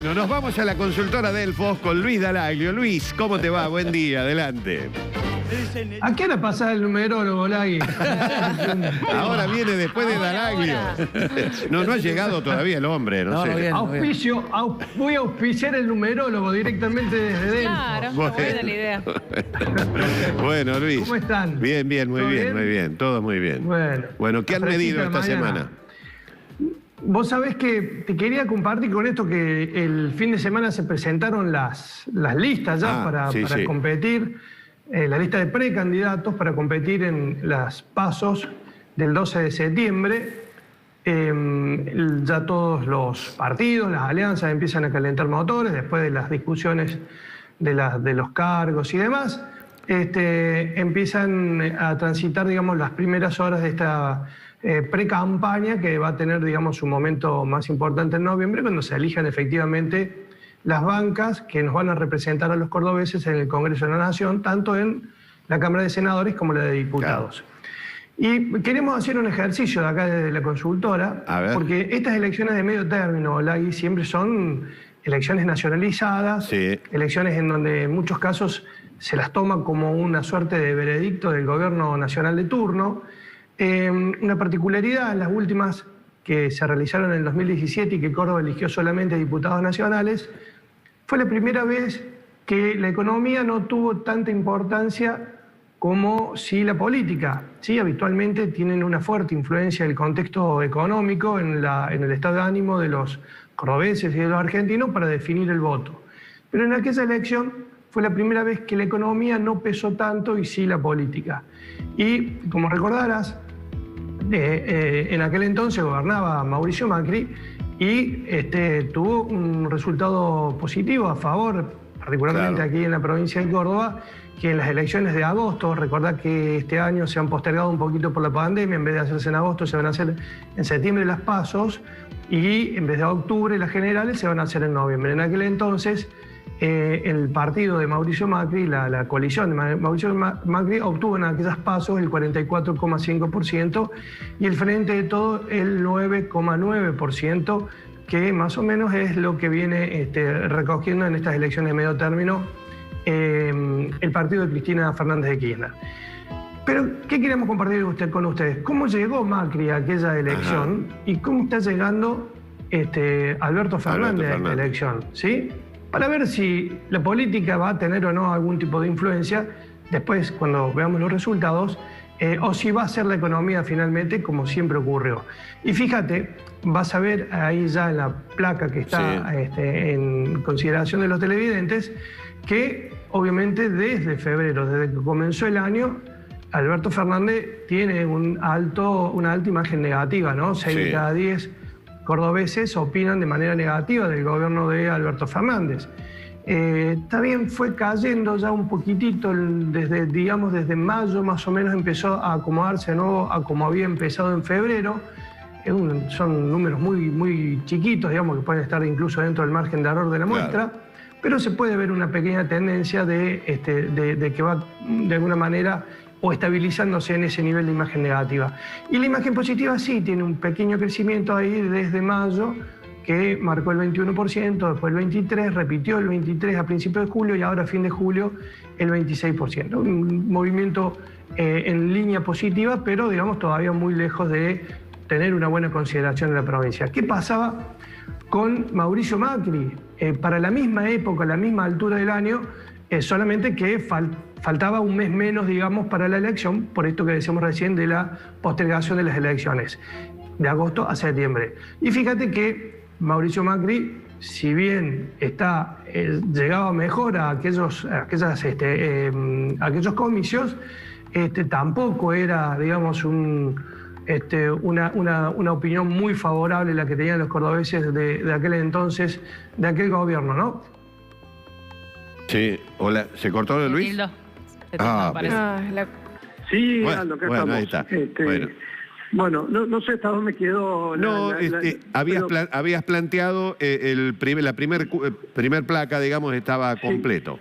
Nos vamos a la consultora Delfos con Luis Dalaglio. Luis, ¿cómo te va? Buen día, adelante. ¿A qué hora pasa el numerólogo, Lagui? Ahora viene después de Dalaglio. No ha llegado todavía el hombre, no sé. Bien, voy a auspiciar el numerólogo directamente desde Delfos. Claro, buena la idea. Bueno, Luis. ¿Cómo están? Bien, muy bien, todo muy bien. Bueno, ¿qué han medido esta semana? Vos sabés que te quería compartir con esto que el fin de semana se presentaron las listas ya para competir, la lista de precandidatos para competir en las PASOs del 12 de septiembre. Ya todos los partidos, las alianzas empiezan a calentar motores después de las discusiones de los cargos y demás. Empiezan a transitar, digamos, las primeras horas de esta pre-campaña que va a tener, digamos, su momento más importante en noviembre, cuando se elijan efectivamente las bancas que nos van a representar a los cordobeses en el Congreso de la Nación, tanto en la Cámara de Senadores como la de Diputados. Claro. Y queremos hacer un ejercicio de acá desde la consultora, porque estas elecciones de medio término, Lagui, siempre son elecciones nacionalizadas, elecciones en donde en muchos casos se las toma como una suerte de veredicto del gobierno nacional de turno. Una particularidad en las últimas que se realizaron en el 2017 y que Córdoba eligió solamente diputados nacionales, fue la primera vez que la economía no tuvo tanta importancia como si la política. Sí, habitualmente tienen una fuerte influencia el contexto económico en el estado de ánimo de los cordobeses y de los argentinos para definir el voto. Pero en aquella elección fue la primera vez que la economía no pesó tanto y sí la política. Y como recordarás, en aquel entonces gobernaba Mauricio Macri y tuvo un resultado positivo a favor, particularmente aquí en la provincia de Córdoba, que en las elecciones de agosto, recordad que este año se han postergado un poquito por la pandemia, en vez de hacerse en agosto se van a hacer en septiembre las PASOs y en vez de octubre las generales se van a hacer en noviembre. En aquel entonces el partido de Mauricio Macri, la coalición de Mauricio Macri, obtuvo en aquellas PASOs el 44,5% y el Frente de Todos el 9,9%, que más o menos es lo que viene recogiendo en estas elecciones de medio término el partido de Cristina Fernández de Kirchner. Pero, ¿qué queremos compartir con ustedes? ¿Cómo llegó Macri a aquella elección y cómo está llegando Alberto Fernández a esta elección? ¿Sí? Para ver si la política va a tener o no algún tipo de influencia, después cuando veamos los resultados, o si va a ser la economía finalmente como siempre ocurrió. Y fíjate, vas a ver ahí ya en la placa que está en consideración de los televidentes, que obviamente desde febrero, desde que comenzó el año, Alberto Fernández tiene una alta imagen negativa, ¿no? 6 de cada 10 cordobeses opinan de manera negativa del gobierno de Alberto Fernández. También fue cayendo ya un poquitito, desde mayo más o menos empezó a acomodarse de nuevo a como había empezado en febrero. Son números muy chiquitos, digamos, que pueden estar incluso dentro del margen de error de la muestra, pero se puede ver una pequeña tendencia de que va de alguna manera o estabilizándose en ese nivel de imagen negativa. Y la imagen positiva sí tiene un pequeño crecimiento ahí desde mayo, que marcó el 21%, después el 23%, repitió el 23% a principios de julio y ahora a fin de julio el 26%. Un movimiento en línea positiva, pero digamos todavía muy lejos de tener una buena consideración en la provincia. ¿Qué pasaba con Mauricio Macri? Para la misma época, la misma altura del año, solamente que faltaba un mes menos, digamos, para la elección, por esto que decíamos recién de la postergación de las elecciones, de agosto a septiembre. Y fíjate que Mauricio Macri, si bien llegaba mejor a aquellos comicios, tampoco era, digamos, una opinión muy favorable la que tenían los cordobeses de aquel entonces, de aquel gobierno, ¿no? Sí, hola, ¿se cortó de Luis? Sí, Aldo, acá estamos. Ahí está. Bueno, no sé hasta dónde quedó. Habías planteado la primer placa, digamos, estaba completo.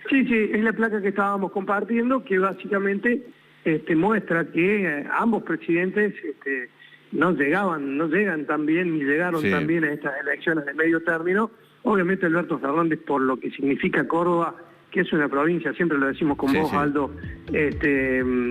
Sí, es la placa que estábamos compartiendo, que básicamente muestra que ambos presidentes no llegan tan bien ni llegaron tan bien a estas elecciones de medio término Obviamente Alberto Fernández, por lo que significa Córdoba, que es una provincia, siempre lo decimos con vos, Aldo,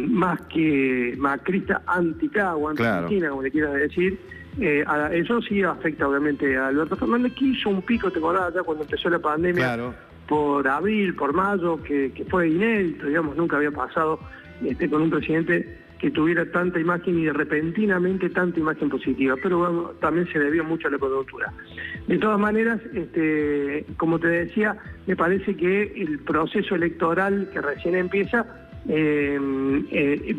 más que macrista, anti-Cagua, anti-Cristina, como le quieras decir. Eso sí afecta obviamente a Alberto Fernández, que hizo un pico, te acordás, ya cuando empezó la pandemia, por abril, por mayo, que fue inédito, digamos, nunca había pasado con un presidente que tuviera tanta imagen y repentinamente tanta imagen positiva, pero bueno, también se debió mucho a la coyuntura. De todas maneras, como te decía, me parece que el proceso electoral que recién empieza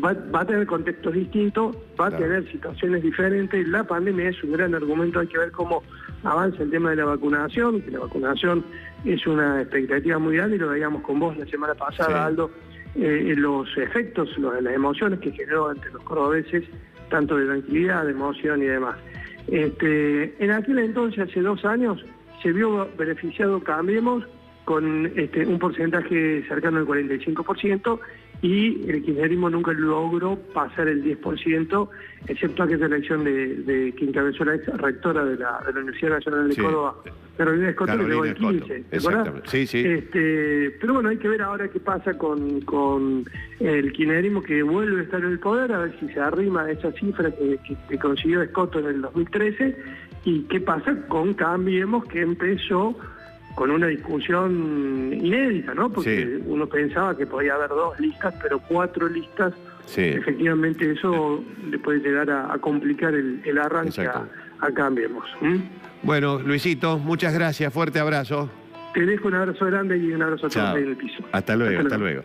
va a tener contextos distintos, va a tener situaciones diferentes. La pandemia es un gran argumento, hay que ver cómo avanza el tema de la vacunación, que la vacunación es una expectativa muy grande, y lo veíamos con vos la semana pasada, Aldo, los efectos, las emociones que generó entre los cordobeses, tanto de tranquilidad, de emoción y demás. En aquel entonces, hace 2 años, se vio beneficiado Cambiemos con un porcentaje cercano al 45%, y el kirchnerismo nunca logró pasar el 10%, excepto aquella elección que encabezó la ex rectora de la Universidad Nacional de Córdoba, Carolina Escoto, que llegó el 15%. Exactamente. Sí. Pero bueno, hay que ver ahora qué pasa con el kirchnerismo, que vuelve a estar en el poder, a ver si se arrima a esa cifra que consiguió Escoto en el 2013, y qué pasa con Cambiemos, que empezó con una discusión inédita, ¿no? Porque uno pensaba que podía haber 2 listas, pero 4 listas. Efectivamente eso le puede llegar a complicar el arranque a Cambiemos. Bueno, Luisito, muchas gracias, fuerte abrazo. Te dejo un abrazo grande y un abrazo a todos ahí en el piso. Hasta luego.